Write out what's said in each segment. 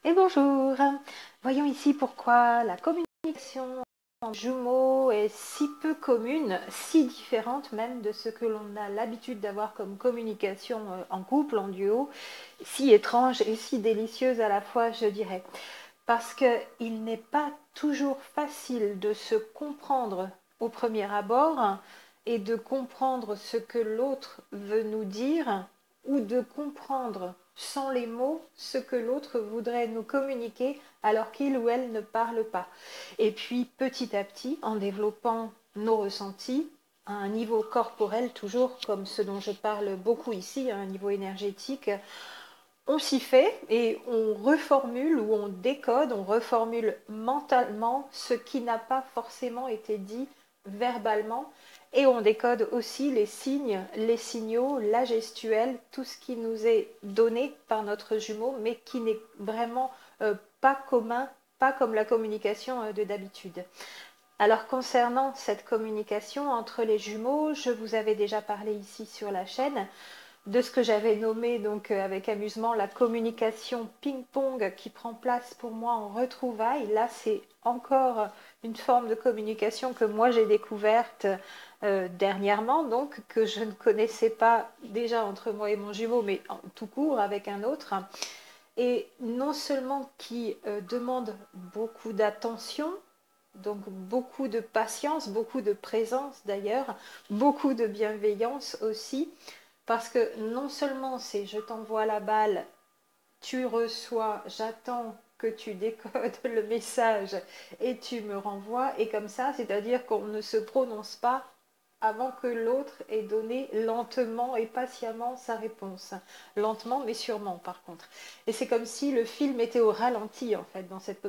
Et bonjour. Voyons ici pourquoi la communication en jumeaux est si peu commune, si différente même de ce que l'on a l'habitude d'avoir comme communication en couple, en duo, si étrange et si délicieuse à la fois, je dirais. Parce qu'il n'est pas toujours facile de se comprendre au premier abord et de comprendre ce que l'autre veut nous dire ou de comprendre sans les mots ce que l'autre voudrait nous communiquer alors qu'il ou elle ne parle pas. Et puis petit à petit, en développant nos ressentis à un niveau corporel toujours, comme ce dont je parle beaucoup ici, à un niveau énergétique, on s'y fait et on reformule ou on décode, on reformule mentalement ce qui n'a pas forcément été dit verbalement et on décode aussi les signes, les signaux, la gestuelle, tout ce qui nous est donné par notre jumeau mais qui n'est vraiment pas commun, pas comme la communication de d'habitude. Alors concernant cette communication entre les jumeaux, je vous avais déjà parlé ici sur la chaîne de ce que j'avais nommé donc avec amusement la communication ping-pong qui prend place pour moi en retrouvailles. Là, c'est encore une forme de communication que moi j'ai découverte dernièrement, donc que je ne connaissais pas déjà entre moi et mon jumeau, mais en tout court avec un autre. Et non seulement qui demande beaucoup d'attention, donc beaucoup de patience, beaucoup de présence d'ailleurs, beaucoup de bienveillance aussi, parce que non seulement c'est je t'envoie la balle, tu reçois, j'attends que tu décodes le message et tu me renvoies, et comme ça, c'est-à-dire qu'on ne se prononce pas avant que l'autre ait donné lentement et patiemment sa réponse. Lentement mais sûrement par contre. Et c'est comme si le film était au ralenti en fait dans cette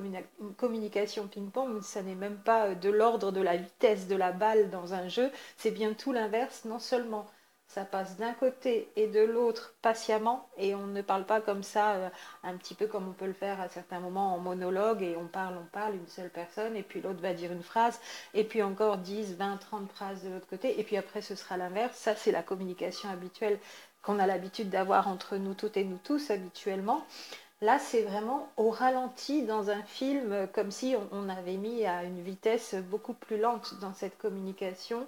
communication ping-pong. Ça n'est même pas de l'ordre de la vitesse de la balle dans un jeu, c'est bien tout l'inverse. Non seulement ça passe d'un côté et de l'autre patiemment et on ne parle pas comme ça un petit peu comme on peut le faire à certains moments en monologue et on parle, une seule personne et puis l'autre va dire une phrase et puis encore 10, 20, 30 phrases de l'autre côté et puis après ce sera l'inverse. Ça c'est la communication habituelle qu'on a l'habitude d'avoir entre nous toutes et nous tous habituellement. Là, c'est vraiment au ralenti dans un film, comme si on avait mis à une vitesse beaucoup plus lente dans cette communication,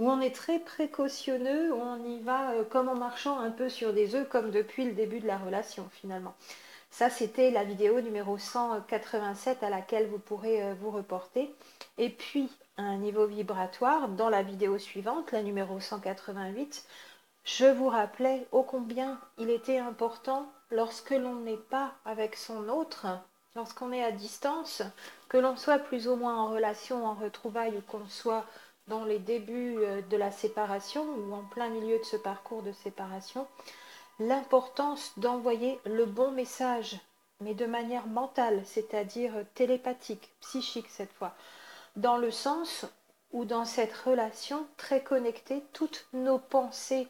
où on est très précautionneux, où on y va comme en marchant un peu sur des œufs, comme depuis le début de la relation finalement. Ça, c'était la vidéo numéro 187 à laquelle vous pourrez vous reporter. Et puis, à un niveau vibratoire, dans la vidéo suivante, la numéro 188, je vous rappelais ô combien il était important, lorsque l'on n'est pas avec son autre, lorsqu'on est à distance, que l'on soit plus ou moins en relation, en retrouvailles, ou qu'on soit dans les débuts de la séparation ou en plein milieu de ce parcours de séparation, l'importance d'envoyer le bon message, mais de manière mentale, c'est-à-dire télépathique, psychique cette fois, dans le sens où dans cette relation très connectée, toutes nos pensées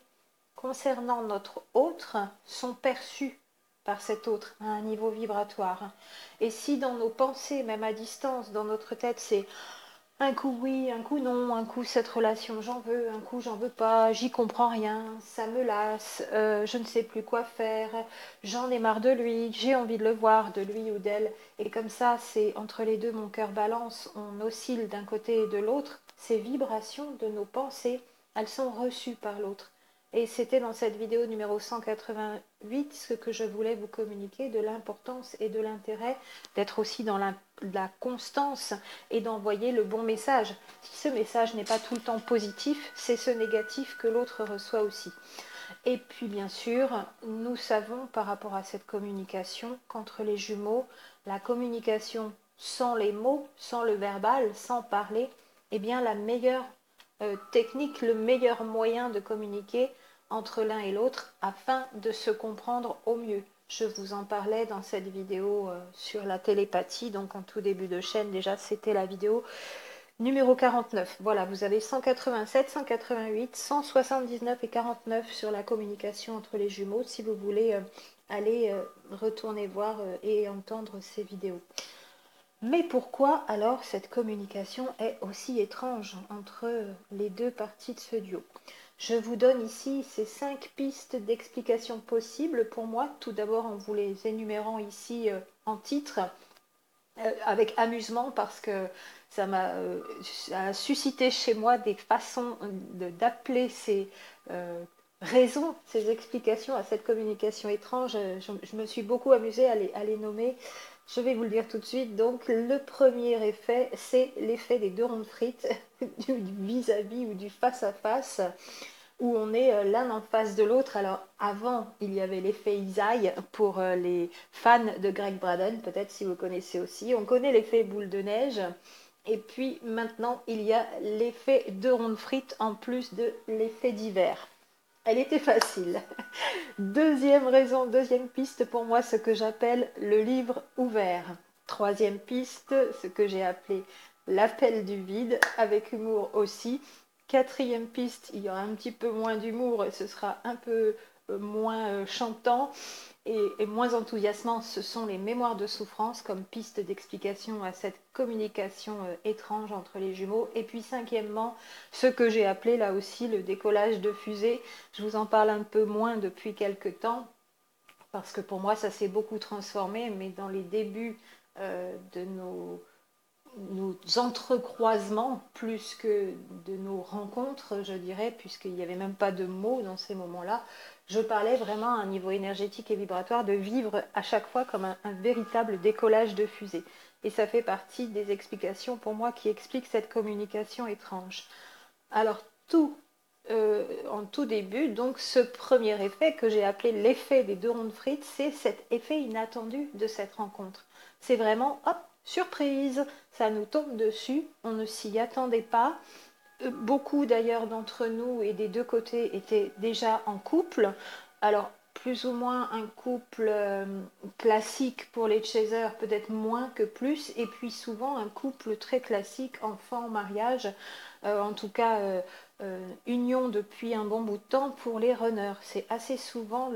concernant notre autre sont perçues par cet autre à un niveau vibratoire. Et si dans nos pensées, même à distance, dans notre tête, c'est un coup oui, un coup non, un coup cette relation j'en veux, un coup j'en veux pas, j'y comprends rien, ça me lasse, je ne sais plus quoi faire, j'en ai marre de lui, j'ai envie de le voir, de lui ou d'elle. Et comme ça, c'est entre les deux, mon cœur balance, on oscille d'un côté et de l'autre. Ces vibrations de nos pensées, elles sont reçues par l'autre. Et c'était dans cette vidéo numéro 188 ce que je voulais vous communiquer, de l'importance et de l'intérêt d'être aussi dans la constance et d'envoyer le bon message. Si ce message n'est pas tout le temps positif, c'est ce négatif que l'autre reçoit aussi. Et puis bien sûr, nous savons par rapport à cette communication qu'entre les jumeaux, la communication sans les mots, sans le verbal, sans parler, est bien la meilleure technique, le meilleur moyen de communiquer entre l'un et l'autre afin de se comprendre au mieux. Je vous en parlais dans cette vidéo sur la télépathie, donc en tout début de chaîne déjà, c'était la vidéo numéro 49. Voilà, vous avez 187, 188, 179 et 49 sur la communication entre les jumeaux si vous voulez aller retourner voir et entendre ces vidéos. Mais pourquoi alors cette communication est aussi étrange entre les deux parties de ce duo? Je vous donne ici ces 5 pistes d'explication possibles pour moi, tout d'abord en vous les énumérant ici en titre, avec amusement, parce que ça a suscité chez moi des façons d'appeler ces raisons, ces explications à cette communication étrange. Je me suis beaucoup amusée à les nommer. Je vais vous le dire tout de suite. Donc, le premier effet, c'est l'effet des deux rondes frites, du vis-à-vis ou du face-à-face, où on est l'un en face de l'autre. Alors, avant, il y avait l'effet Isaïe pour les fans de Greg Braden, peut-être si vous connaissez aussi. On connaît l'effet boule de neige. Et puis maintenant, il y a l'effet deux rondes frites en plus de l'effet d'hiver. Elle était facile. Deuxième raison, deuxième piste pour moi, ce que j'appelle le livre ouvert. Troisième piste, ce que j'ai appelé l'appel du vide, avec humour aussi. Quatrième piste, il y aura un petit peu moins d'humour et ce sera un peu moins chantant et moins enthousiasmant. Ce sont les mémoires de souffrance comme piste d'explication à cette communication étrange entre les jumeaux. Et puis cinquièmement, ce que j'ai appelé là aussi le décollage de fusée. Je vous en parle un peu moins depuis quelques temps parce que pour moi ça s'est beaucoup transformé, mais dans les débuts de nos entrecroisements plus que de nos rencontres, je dirais, puisqu'il n'y avait même pas de mots dans ces moments-là. Je parlais vraiment à un niveau énergétique et vibratoire de vivre à chaque fois comme un véritable décollage de fusée. Et ça fait partie des explications pour moi qui expliquent cette communication étrange. Alors en tout début, donc ce premier effet que j'ai appelé l'effet des deux rondes frites, c'est cet effet inattendu de cette rencontre. C'est vraiment, hop, surprise, ça nous tombe dessus, on ne s'y attendait pas. Beaucoup d'ailleurs d'entre nous et des deux côtés étaient déjà en couple. Alors plus ou moins un couple classique pour les chasers, peut-être moins que plus, et puis souvent un couple très classique, enfant, mariage, en tout cas union depuis un bon bout de temps pour les runners. C'est assez souvent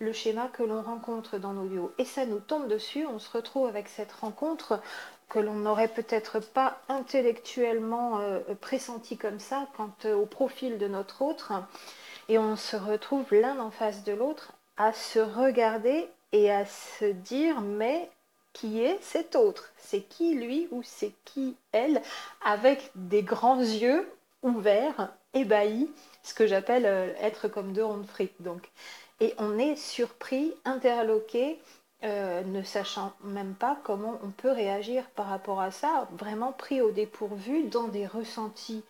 le schéma que l'on rencontre dans nos duos. Et ça nous tombe dessus, on se retrouve avec cette rencontre que l'on n'aurait peut-être pas intellectuellement pressenti comme ça quant au profil de notre autre. Et on se retrouve l'un en face de l'autre à se regarder et à se dire mais qui est cet autre? C'est qui lui ou c'est qui elle? Avec des grands yeux ouverts, ébahis, ce que j'appelle être comme deux rondes frites. Donc. Et on est surpris, interloqué, ne sachant même pas comment on peut réagir par rapport à ça, vraiment pris au dépourvu dans des ressentis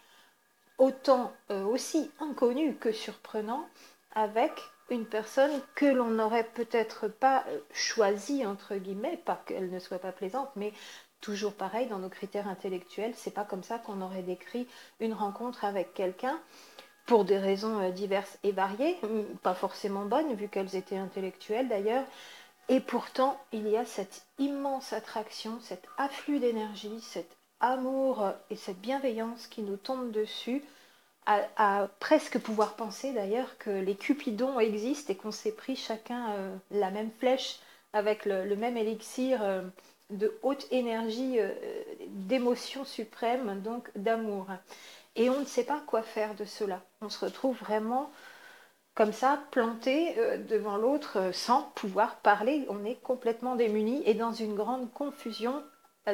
autant aussi inconnus que surprenants, avec une personne que l'on n'aurait peut-être pas choisie, entre guillemets, pas qu'elle ne soit pas plaisante, mais toujours pareil, dans nos critères intellectuels, c'est pas comme ça qu'on aurait décrit une rencontre avec quelqu'un, pour des raisons diverses et variées, pas forcément bonnes, vu qu'elles étaient intellectuelles d'ailleurs, et pourtant il y a cette immense attraction, cet afflux d'énergie, cet amour et cette bienveillance qui nous tombe dessus, à presque pouvoir penser d'ailleurs que les cupidons existent et qu'on s'est pris chacun la même flèche avec le même élixir de haute énergie, d'émotion suprême, donc d'amour. Et on ne sait pas quoi faire de cela. On se retrouve vraiment comme ça, planté devant l'autre sans pouvoir parler. On est complètement démunis et dans une grande confusion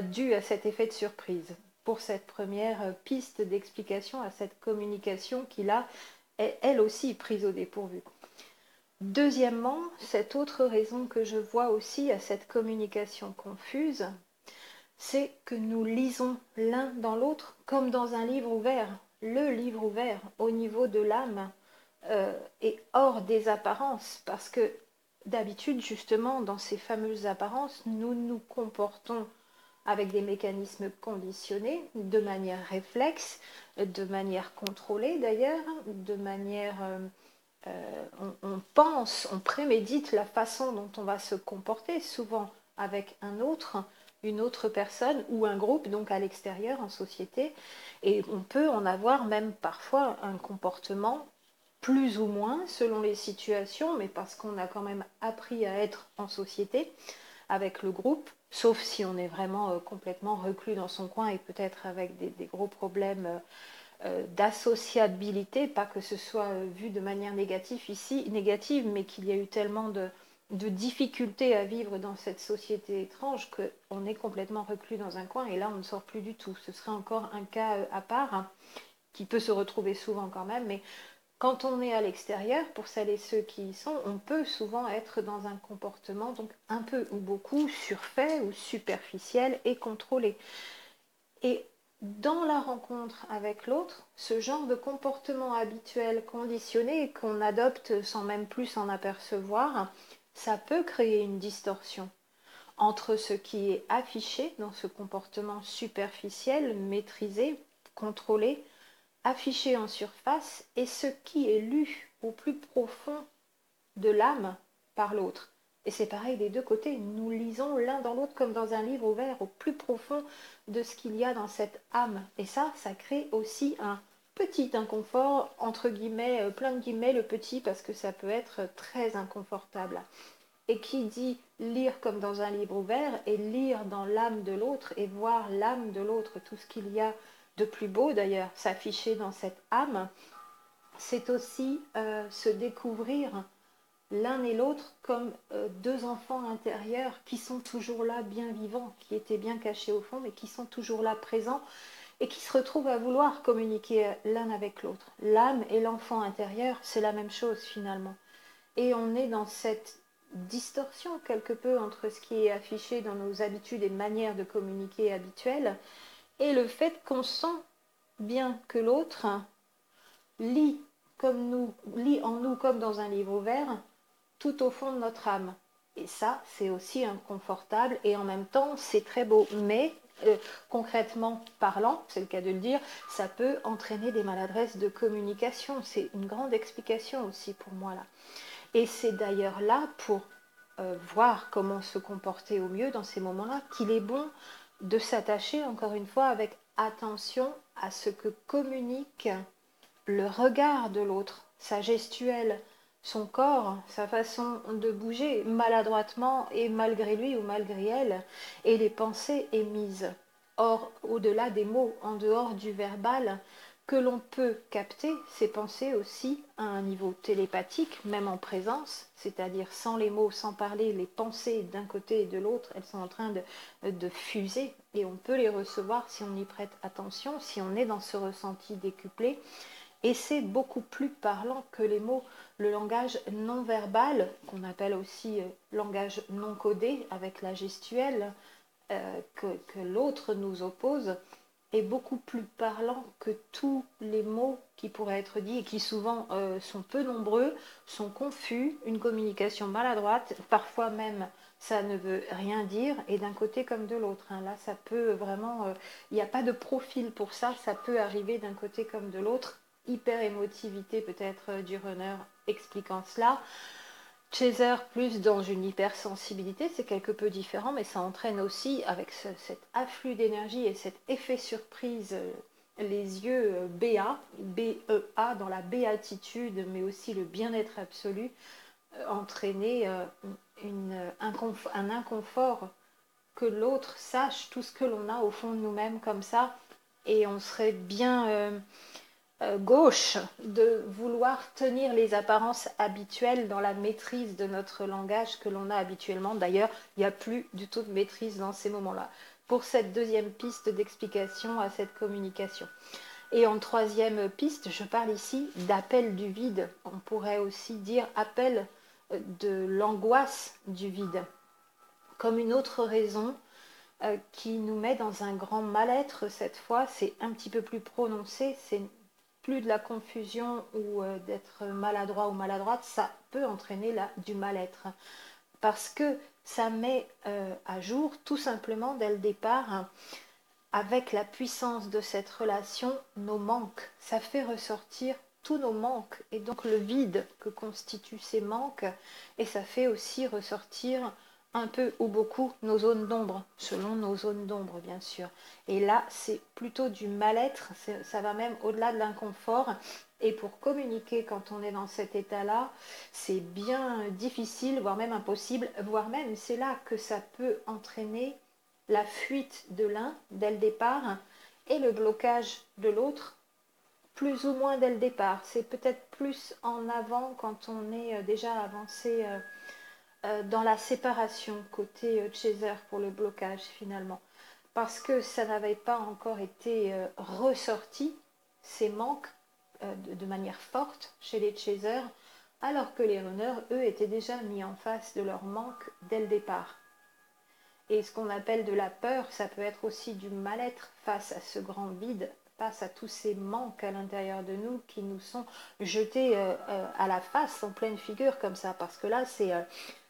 due à cet effet de surprise. Pour cette première piste d'explication à cette communication qui là est elle aussi prise au dépourvu. Deuxièmement, cette autre raison que je vois aussi à cette communication confuse, c'est que nous lisons l'un dans l'autre comme dans un livre ouvert. Le livre ouvert au niveau de l'âme est hors des apparences, parce que d'habitude, justement, dans ces fameuses apparences, nous nous comportons avec des mécanismes conditionnés, de manière réflexe, de manière contrôlée d'ailleurs, de manière... on pense, on prémédite la façon dont on va se comporter, souvent avec un autre, une autre personne ou un groupe, donc à l'extérieur, en société, et on peut en avoir même parfois un comportement plus ou moins selon les situations, mais parce qu'on a quand même appris à être en société avec le groupe, sauf si on est vraiment complètement reclus dans son coin et peut-être avec des gros problèmes d'associabilité, pas que ce soit vu de manière négative ici, mais qu'il y a eu tellement de difficulté à vivre dans cette société étrange qu'on est complètement reclus dans un coin et là on ne sort plus du tout. Ce serait encore un cas à part, hein, qui peut se retrouver souvent quand même, mais quand on est à l'extérieur, pour celles et ceux qui y sont, on peut souvent être dans un comportement donc un peu ou beaucoup surfait ou superficiel et contrôlé. Et dans la rencontre avec l'autre, ce genre de comportement habituel conditionné qu'on adopte sans même plus s'en apercevoir, ça peut créer une distorsion entre ce qui est affiché dans ce comportement superficiel, maîtrisé, contrôlé, affiché en surface, et ce qui est lu au plus profond de l'âme par l'autre. Et c'est pareil des deux côtés, nous lisons l'un dans l'autre comme dans un livre ouvert au plus profond de ce qu'il y a dans cette âme. Et ça crée aussi un petit inconfort, entre guillemets, plein de guillemets, le petit, parce que ça peut être très inconfortable. Et qui dit lire comme dans un livre ouvert et lire dans l'âme de l'autre et voir l'âme de l'autre, tout ce qu'il y a de plus beau d'ailleurs s'afficher dans cette âme, c'est aussi se découvrir l'un et l'autre comme deux enfants intérieurs qui sont toujours là, bien vivants, qui étaient bien cachés au fond, mais qui sont toujours là, présents, et qui se retrouvent à vouloir communiquer l'un avec l'autre. L'âme et l'enfant intérieur, c'est la même chose finalement. Et on est dans cette distorsion quelque peu entre ce qui est affiché dans nos habitudes et manières de communiquer habituelles et le fait qu'on sent bien que l'autre lit lit en nous comme dans un livre ouvert, tout au fond de notre âme. Et ça, c'est aussi inconfortable et en même temps, c'est très beau. Mais concrètement parlant, c'est le cas de le dire, ça peut entraîner des maladresses de communication. C'est une grande explication aussi pour moi là. Et c'est d'ailleurs là, pour voir comment se comporter au mieux dans ces moments-là, qu'il est bon de s'attacher, encore une fois, avec attention à ce que communique le regard de l'autre, sa gestuelle, son corps, sa façon de bouger maladroitement et malgré lui ou malgré elle, et les pensées émises. Or, au-delà des mots, en dehors du verbal, que l'on peut capter ces pensées aussi à un niveau télépathique, même en présence, c'est-à-dire sans les mots, sans parler, les pensées d'un côté et de l'autre, elles sont en train de fuser et on peut les recevoir si on y prête attention, si on est dans ce ressenti décuplé. Et c'est beaucoup plus parlant que les mots. Le langage non verbal, qu'on appelle aussi langage non codé, avec la gestuelle que l'autre nous oppose, est beaucoup plus parlant que tous les mots qui pourraient être dits et qui souvent sont peu nombreux, sont confus, une communication maladroite, parfois même ça ne veut rien dire, et d'un côté comme de l'autre. Hein. Là, ça peut vraiment... il n'y a pas de profil pour ça, ça peut arriver d'un côté comme de l'autre. Hyper émotivité peut-être du runner expliquant cela. Chaser plus dans une hypersensibilité, c'est quelque peu différent, mais ça entraîne aussi avec cet afflux d'énergie et cet effet surprise, les yeux BA, BEA dans la béatitude, mais aussi le bien-être absolu, entraîner un inconfort que l'autre sache tout ce que l'on a au fond de nous-mêmes comme ça, et on serait bien gauche de vouloir tenir les apparences habituelles dans la maîtrise de notre langage que l'on a habituellement. D'ailleurs, il n'y a plus du tout de maîtrise dans ces moments-là. Pour cette deuxième piste d'explication à cette communication. Et en troisième piste, je parle ici d'appel du vide. On pourrait aussi dire appel de l'angoisse du vide. Comme une autre raison qui nous met dans un grand mal-être cette fois, c'est un petit peu plus prononcé, c'est plus de la confusion ou d'être maladroit ou maladroite, ça peut entraîner du mal-être. Parce que ça met à jour tout simplement dès le départ, avec la puissance de cette relation, nos manques. Ça fait ressortir tous nos manques et donc le vide que constituent ces manques, et ça fait aussi ressortir un peu ou beaucoup nos zones d'ombre, selon nos zones d'ombre bien sûr. Et là, c'est plutôt du mal-être, ça va même au-delà de l'inconfort. Et pour communiquer quand on est dans cet état-là, c'est bien difficile, voire même impossible, voire même c'est là que ça peut entraîner la fuite de l'un dès le départ et le blocage de l'autre plus ou moins dès le départ. C'est peut-être plus en avant quand on est déjà avancé dans la séparation côté chaser pour le blocage finalement. Parce que ça n'avait pas encore été ressorti, ces manques, de manière forte chez les chasers, alors que les runners, eux, étaient déjà mis en face de leur manque dès le départ. Et ce qu'on appelle de la peur, ça peut être aussi du mal-être face à ce grand vide, face à tous ces manques à l'intérieur de nous qui nous sont jetés à la face, en pleine figure comme ça. Parce que là, c'est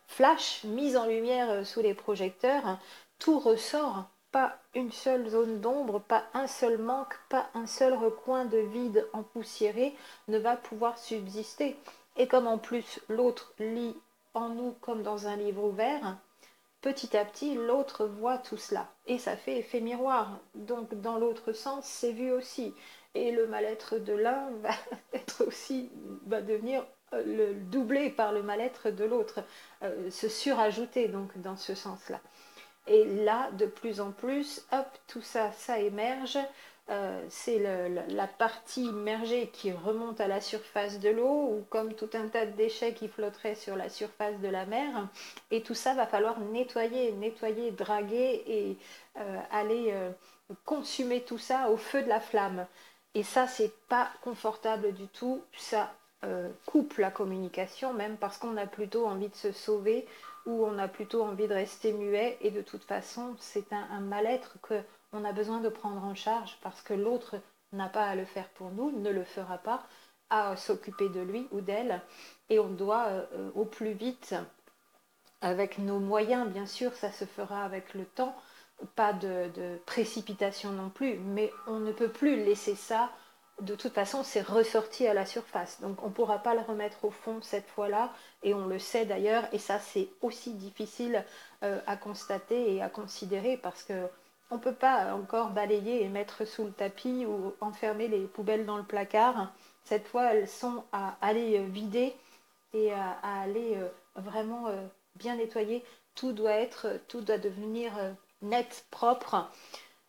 flash, mise en lumière sous les projecteurs, tout ressort. Pas une seule zone d'ombre, pas un seul manque, pas un seul recoin de vide empoussiéré ne va pouvoir subsister. Et comme en plus l'autre lit en nous comme dans un livre ouvert, petit à petit, l'autre voit tout cela. Et ça fait effet miroir. Donc, dans l'autre sens, c'est vu aussi. Et le mal-être de l'un va être aussi, va devenir le doublé par le mal-être de l'autre, se surajouter donc dans ce sens-là. Et là, de plus en plus, hop, tout ça, ça émerge. C'est la partie immergée qui remonte à la surface de l'eau, ou comme tout un tas de déchets qui flotteraient sur la surface de la mer. Et tout ça va falloir nettoyer, nettoyer, draguer et aller consumer tout ça au feu de la flamme. Et ça, c'est pas confortable du tout. Ça coupe la communication, même parce qu'on a plutôt envie de se sauver ou on a plutôt envie de rester muet. Et de toute façon, c'est un mal-être qu'on a besoin de prendre en charge parce que l'autre n'a pas à le faire pour nous, ne le fera pas, à s'occuper de lui ou d'elle. Et on doit au plus vite, avec nos moyens, bien sûr, ça se fera avec le temps, pas de précipitation non plus, mais on ne peut plus laisser ça. De toute façon, c'est ressorti à la surface. Donc, on ne pourra pas le remettre au fond cette fois-là, et on le sait d'ailleurs, et ça, c'est aussi difficile à constater et à considérer, parce que on ne peut pas encore balayer et mettre sous le tapis ou enfermer les poubelles dans le placard. Cette fois, elles sont à aller vider et à aller vraiment bien nettoyer. Tout doit devenir net, propre,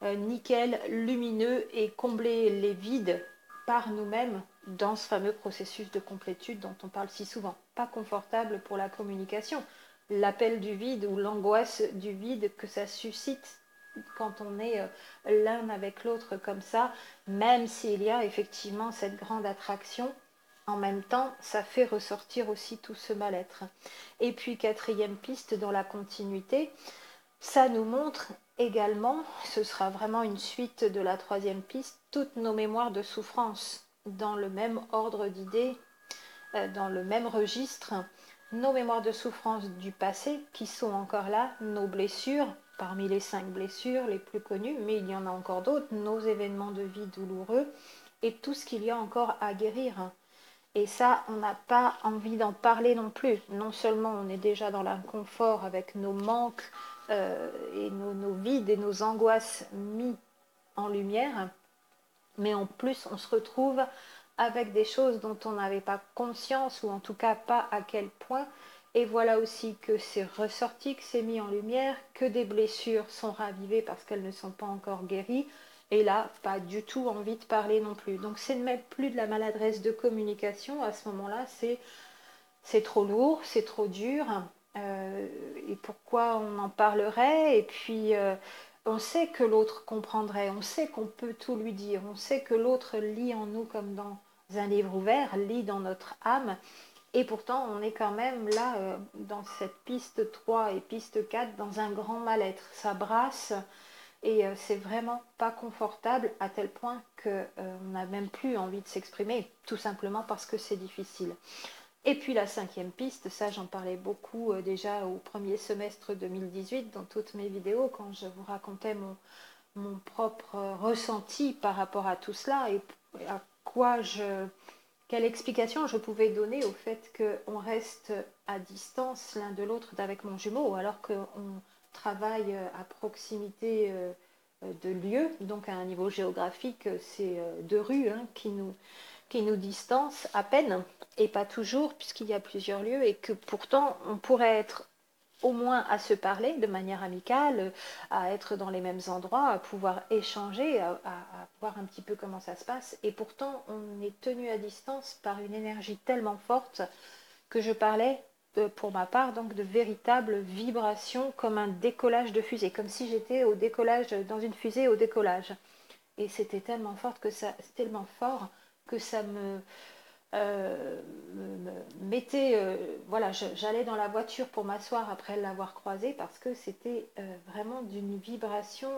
nickel, lumineux et combler les vides par nous-mêmes dans ce fameux processus de complétude dont on parle si souvent. Pas confortable pour la communication. L'appel du vide ou l'angoisse du vide que ça suscite quand on est l'un avec l'autre comme ça, même s'il y a effectivement cette grande attraction, en même temps, ça fait ressortir aussi tout ce mal-être. Et puis, quatrième piste dans la continuité, ça nous montre également, ce sera vraiment une suite de la troisième piste, toutes nos mémoires de souffrance, dans le même ordre d'idées, dans le même registre, nos mémoires de souffrance du passé qui sont encore là, nos blessures, parmi les 5 blessures les plus connues, mais il y en a encore d'autres, nos événements de vie douloureux et tout ce qu'il y a encore à guérir. Et ça, on n'a pas envie d'en parler non plus. Non seulement on est déjà dans l'inconfort avec nos manques et nos vides et nos angoisses mis en lumière, mais en plus on se retrouve avec des choses dont on n'avait pas conscience, ou en tout cas pas à quel point. Et voilà aussi que c'est ressorti, que c'est mis en lumière, que des blessures sont ravivées parce qu'elles ne sont pas encore guéries. Et là, pas du tout envie de parler non plus. Donc c'est même plus de la maladresse de communication à ce moment-là, c'est trop lourd, c'est trop dur. Et pourquoi on en parlerait? Et puis on sait que l'autre comprendrait, on sait qu'on peut tout lui dire, on sait que l'autre lit en nous comme dans un livre ouvert, lit dans notre âme. Et pourtant, on est quand même là, dans cette piste 3 et piste 4, dans un grand mal-être. Ça brasse et c'est vraiment pas confortable, à tel point qu'on n'a même plus envie de s'exprimer, tout simplement parce que c'est difficile. Et puis la cinquième piste, ça j'en parlais beaucoup déjà au premier semestre 2018 dans toutes mes vidéos, quand je vous racontais mon propre ressenti par rapport à tout cela, et à quelle explication je pouvais donner au fait qu'on reste à distance l'un de l'autre avec mon jumeau, alors qu'on travaille à proximité de lieux, donc à un niveau géographique, c'est 2 rues qui nous distancent à peine, et pas toujours, puisqu'il y a plusieurs lieux, et que pourtant on pourrait être au moins à se parler de manière amicale, à être dans les mêmes endroits, à pouvoir échanger, à voir un petit peu comment ça se passe. Et pourtant, on est tenu à distance par une énergie tellement forte que je parlais pour ma part, donc de véritables vibrations comme un décollage de fusée, comme si j'étais au décollage, dans une fusée au décollage. Et c'était tellement fort que ça me mettait, voilà, j'allais dans la voiture pour m'asseoir après l'avoir croisé parce que c'était vraiment d'une vibration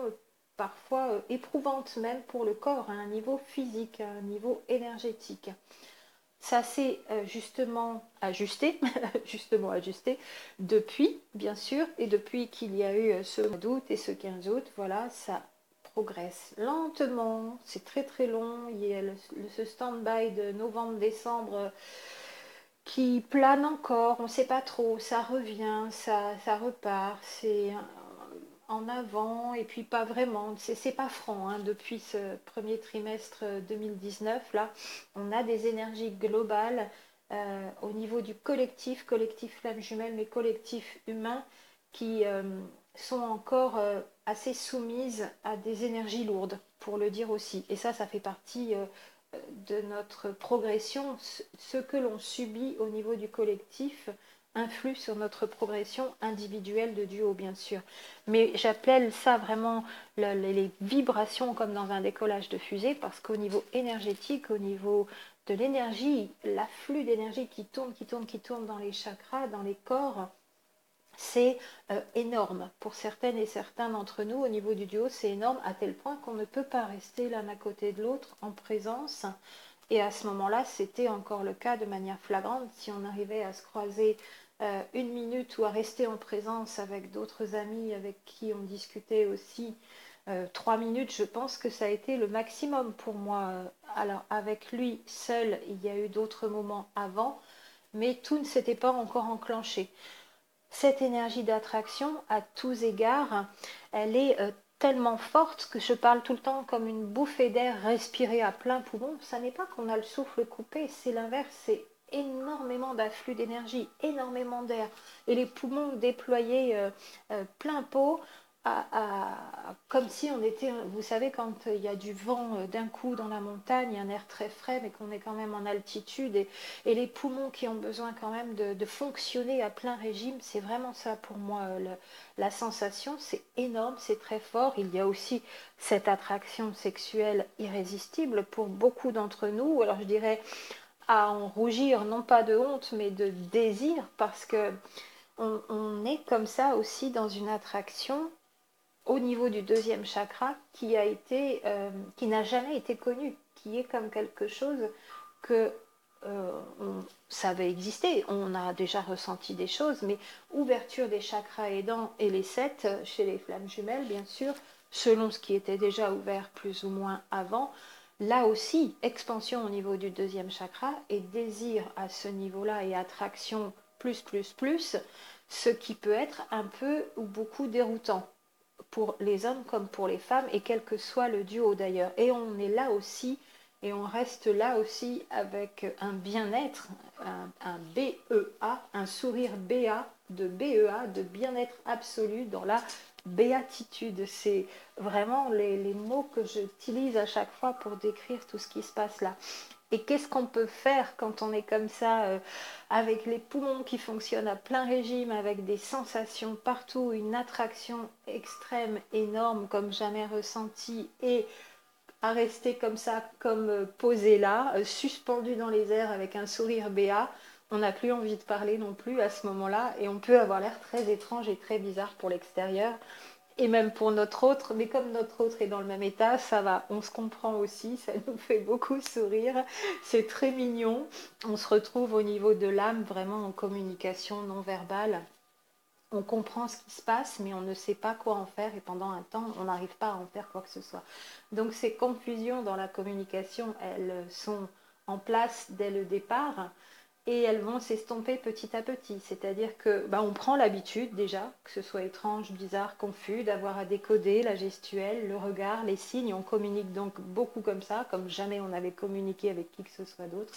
parfois éprouvante même pour le corps, à un niveau physique, à un niveau énergétique. Ça s'est justement ajusté, justement ajusté depuis, bien sûr, et depuis qu'il y a eu ce mois d'août et ce 15 août, voilà, ça progresse lentement, c'est très très long, il y a ce stand-by de novembre-décembre qui plane encore, on ne sait pas trop, ça revient, ça repart, c'est en avant et puis pas vraiment, c'est pas franc, hein. Depuis ce premier trimestre 2019, là, on a des énergies globales au niveau du collectif flamme jumelle, mais collectif humain, qui sont encore assez soumises à des énergies lourdes, pour le dire aussi. Et ça fait partie de notre progression. Ce que l'on subit au niveau du collectif influe sur notre progression individuelle de duo, bien sûr. Mais j'appelle ça vraiment les vibrations comme dans un décollage de fusée, parce qu'au niveau énergétique, au niveau de l'énergie, l'afflux d'énergie qui tourne dans les chakras, dans les corps, c'est énorme. Pour certaines et certains d'entre nous, au niveau du duo, c'est énorme à tel point qu'on ne peut pas rester l'un à côté de l'autre en présence. Et à ce moment-là, c'était encore le cas de manière flagrante. Si on arrivait à se croiser une minute ou à rester en présence avec d'autres amis avec qui on discutait aussi 3 minutes, je pense que ça a été le maximum pour moi. Alors avec lui seul, il y a eu d'autres moments avant, mais tout ne s'était pas encore enclenché. Cette énergie d'attraction, à tous égards, elle est tellement forte que je parle tout le temps comme une bouffée d'air respirée à plein poumon. Ça n'est pas qu'on a le souffle coupé, c'est l'inverse, c'est énormément d'afflux d'énergie, énormément d'air. Et les poumons déployés plein pot, comme si on était, vous savez, quand il y a du vent d'un coup dans la montagne, un air très frais, mais qu'on est quand même en altitude, et les poumons qui ont besoin quand même de fonctionner à plein régime, c'est vraiment ça pour moi, la sensation, c'est énorme, c'est très fort. Il y a aussi cette attraction sexuelle irrésistible pour beaucoup d'entre nous, alors je dirais à en rougir, non pas de honte, mais de désir, parce que on est comme ça aussi dans une attraction au niveau du deuxième chakra qui n'a jamais été connu, qui est comme quelque chose que on savait exister, on a déjà ressenti des choses, mais ouverture des chakras aidants et les 7 chez les flammes jumelles, bien sûr, selon ce qui était déjà ouvert plus ou moins avant. Là aussi, expansion au niveau du deuxième chakra et désir à ce niveau-là et attraction plus, ce qui peut être un peu ou beaucoup déroutant pour les hommes comme pour les femmes, et quel que soit le duo d'ailleurs. Et on est là aussi, et on reste là aussi avec un bien-être, un BEA, un sourire BEA, de bien-être absolu dans la béatitude. C'est vraiment les mots que j'utilise à chaque fois pour décrire tout ce qui se passe là. Et qu'est-ce qu'on peut faire quand on est comme ça, avec les poumons qui fonctionnent à plein régime, avec des sensations partout, une attraction extrême, énorme, comme jamais ressentie, et à rester comme ça, comme posé là, suspendu dans les airs avec un sourire béat. On n'a plus envie de parler non plus à ce moment-là, et on peut avoir l'air très étrange et très bizarre pour l'extérieur. Et même pour notre autre, mais comme notre autre est dans le même état, ça va, on se comprend aussi, ça nous fait beaucoup sourire, c'est très mignon. On se retrouve au niveau de l'âme, vraiment en communication non verbale. On comprend ce qui se passe, mais on ne sait pas quoi en faire, et pendant un temps, on n'arrive pas à en faire quoi que ce soit. Donc ces confusions dans la communication, elles sont en place dès le départ, et elles vont s'estomper petit à petit. C'est-à-dire que on prend l'habitude déjà, que ce soit étrange, bizarre, confus, d'avoir à décoder la gestuelle, le regard, les signes. On communique donc beaucoup comme ça, comme jamais on avait communiqué avec qui que ce soit d'autre.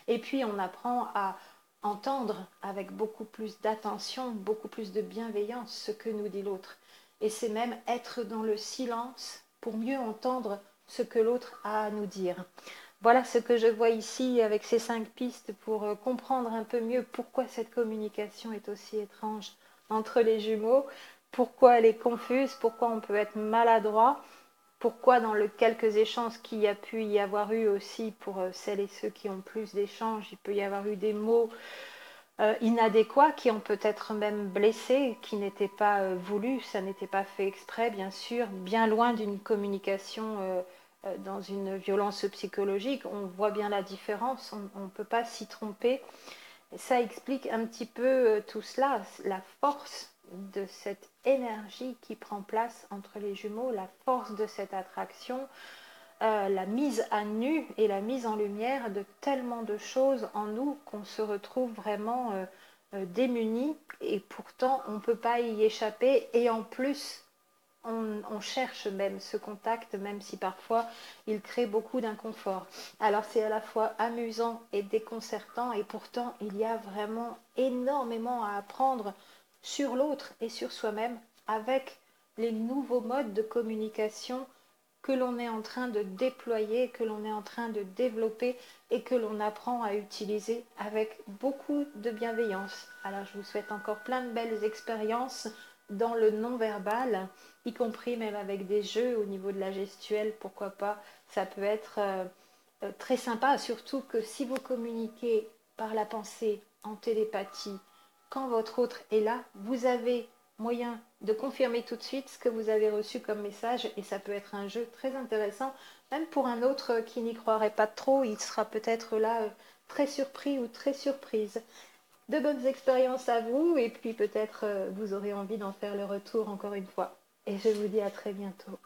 Et puis on apprend à entendre avec beaucoup plus d'attention, beaucoup plus de bienveillance ce que nous dit l'autre. Et c'est même être dans le silence pour mieux entendre ce que l'autre a à nous dire. Voilà ce que je vois ici avec ces 5 pistes pour comprendre un peu mieux pourquoi cette communication est aussi étrange entre les jumeaux, pourquoi elle est confuse, pourquoi on peut être maladroit, pourquoi dans les quelques échanges qu'il y a pu y avoir eu aussi pour celles et ceux qui ont plus d'échanges, il peut y avoir eu des mots inadéquats qui ont peut-être même blessé, qui n'étaient pas voulus, ça n'était pas fait exprès bien sûr, bien loin d'une communication dans une violence psychologique, on voit bien la différence, on ne peut pas s'y tromper. Et ça explique un petit peu tout cela, la force de cette énergie qui prend place entre les jumeaux, la force de cette attraction, la mise à nu et la mise en lumière de tellement de choses en nous qu'on se retrouve vraiment démunis et pourtant on ne peut pas y échapper et en plus on cherche même ce contact même si parfois il crée beaucoup d'inconfort. Alors c'est à la fois amusant et déconcertant et pourtant il y a vraiment énormément à apprendre sur l'autre et sur soi-même avec les nouveaux modes de communication que l'on est en train de déployer, que l'on est en train de développer et que l'on apprend à utiliser avec beaucoup de bienveillance. Alors je vous souhaite encore plein de belles expériences dans le non-verbal, y compris même avec des jeux au niveau de la gestuelle, pourquoi pas, ça peut être très sympa, surtout que si vous communiquez par la pensée, en télépathie, quand votre autre est là, vous avez moyen de confirmer tout de suite ce que vous avez reçu comme message et ça peut être un jeu très intéressant, même pour un autre qui n'y croirait pas trop, il sera peut-être là très surpris ou très surprise. De bonnes expériences à vous et puis peut-être vous aurez envie d'en faire le retour encore une fois. Et je vous dis à très bientôt.